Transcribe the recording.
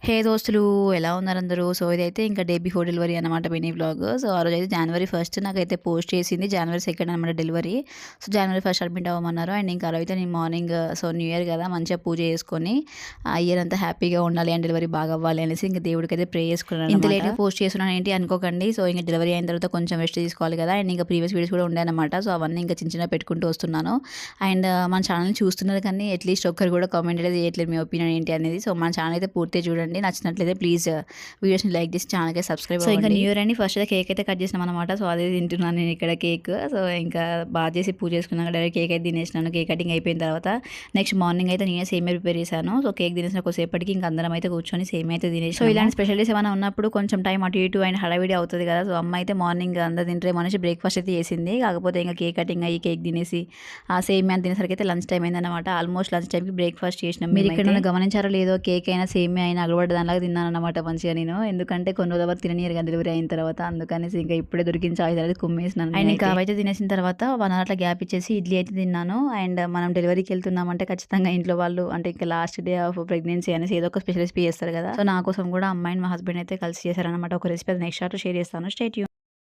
హే దోస్తులు, ఎలా ఉన్నారు అందరూ? సో ఇదైతే ఇంకా డే బిఫోర్ డెలివరీ అనమాట మినీ వ్లాగ్. సో ఆ రోజు అయితే జనవరి 1 నాకైతే పోస్ట్ చేసింది. జనవరి 2 అనమాట డెలివరీ. సో జనవరి 1 అడ్మిట్ అవ్వమన్నారు. అండ్ ఇంకా ఆ రోజు అయితే నేను మార్నింగ్ సో న్యూ ఇయర్ కదా, మంచిగా పూజ చేసుకొని ఆ ఇయర్ అంతా హ్యాపీగా ఉండాలి అండ్ డెలివరీ బాగా అవ్వాలి అనేసి ఇంకా దేవుడికి అయితే ప్రే చేసుకున్నాను. ఇంత లేట్గా పోస్ట్ చేస్తున్నాను ఏంటి అనుకోకండి. సో ఇంకా డెలివరీ అయిన తర్వాత కొంచెం రెస్ట్ తీసుకోవాలి కదా. అండ్ ఇంకా ప్రీవియస్ వీడియోస్ కూడా ఉన్నాయన్నమాట. సో అవన్నీ ఇంకా చిన్న చిన్న పెట్టుకుంటూ వస్తున్నాను. అండ్ మన ఛానల్ చూస్తున్నారు కానీ అట్లీస్ట్ ఒక్కరు కూడా కామెంట్ అయితే చేయట్లేదు మీ ఒపీనియన్ ఏంటి అనేది. సో మన ఛానల్ అయితే పూర్తిగా చూడండి. నచ్చినట్లయితే ప్లీజ్ వీడియోస్ని లైక్ చేసి ఛానల్కి సబ్స్క్రైబ్. సో ఇంకా న్యూ ఇయర్ అని ఫస్ట్ కేక్ అయితే కట్ చేసినాం అనమాట. సో అదే తింటున్నాను నేను ఇక్కడ కేక్. సో ఇంకా బాగా చేసి పూజ చేసుకున్నాక డైరెక్ట్ కేక్ అయితే తినేసినాను. కేక్ కటింగ్ అయిపోయిన తర్వాత నెక్స్ట్ మార్నింగ్ అయితే నేనే సేమియా ప్రిపేర్ చేశాను. సో కేక్ తినేసిన కొద్దిసేపటికి ఇంకా అందరం అయితే కూర్చొని సేమియా అయితే తినేసి. సో ఇలాంటి స్పెషల్ డేస్ ఏమైనా ఉన్నప్పుడు కొంచెం టైం అటు ఇటు అండ్ హడావిడి అవుతుంది కదా. సో అమ్మ అయితే మార్నింగ్ అందరూ తింటే మనిషి బ్రేక్ఫాస్ట్ అయితే చేసింది. కాకపోతే ఇంకా కేక్ కటింగ్ అయ్యి కేక్ తినేసి ఆ సేమియా తినేసరికి అయితే లంచ్ టైం అయిందన్నమాట. ఆల్మోస్ట్ లంచ్ టైంకి బ్రేక్ఫాస్ట్ చేసినాం. మీరు ఇక్కడ గమనించారో లేదో, కేక్ అయినా సేమియా అయినా అగలబడ్డ దానిలాగా తిన్నాను అనమాట మంచిగా నేను. ఎందుకంటే కొన్ని రోజుల వరకు తిననీరు కదా డెలివరీ అయిన తర్వాత, అందుకనేసి ఇంకా ఇప్పుడే దొరికిన చాయిస్ అనేది కుమ్మేసినాను. అండ్ ఇంకా అవైతే తినేసిన తర్వాత 1 అవర్ అట్లా గ్యాప్ ఇచ్చేసి ఇడ్లీ అయితే తిన్నాను. అండ్ మనం డెలివరీకి వెళ్తున్నామంటే ఖచ్చితంగా ఇంట్లో వాళ్ళు అంటే ఇంకా లాస్ట్ డే ఆఫ్ ప్రెగ్నెన్సీ అనేసి ఏదో ఒక స్పెషల్ రెసిపీ చేస్తారు కదా. సో నా కోసం కూడా అమ్మాయిని మా హస్బెండ్ అయితే కలిసి చేశారనమాట ఒక రెసిపీ. అది నెక్స్ట్ షేర్ చేస్తాను. Stay tune.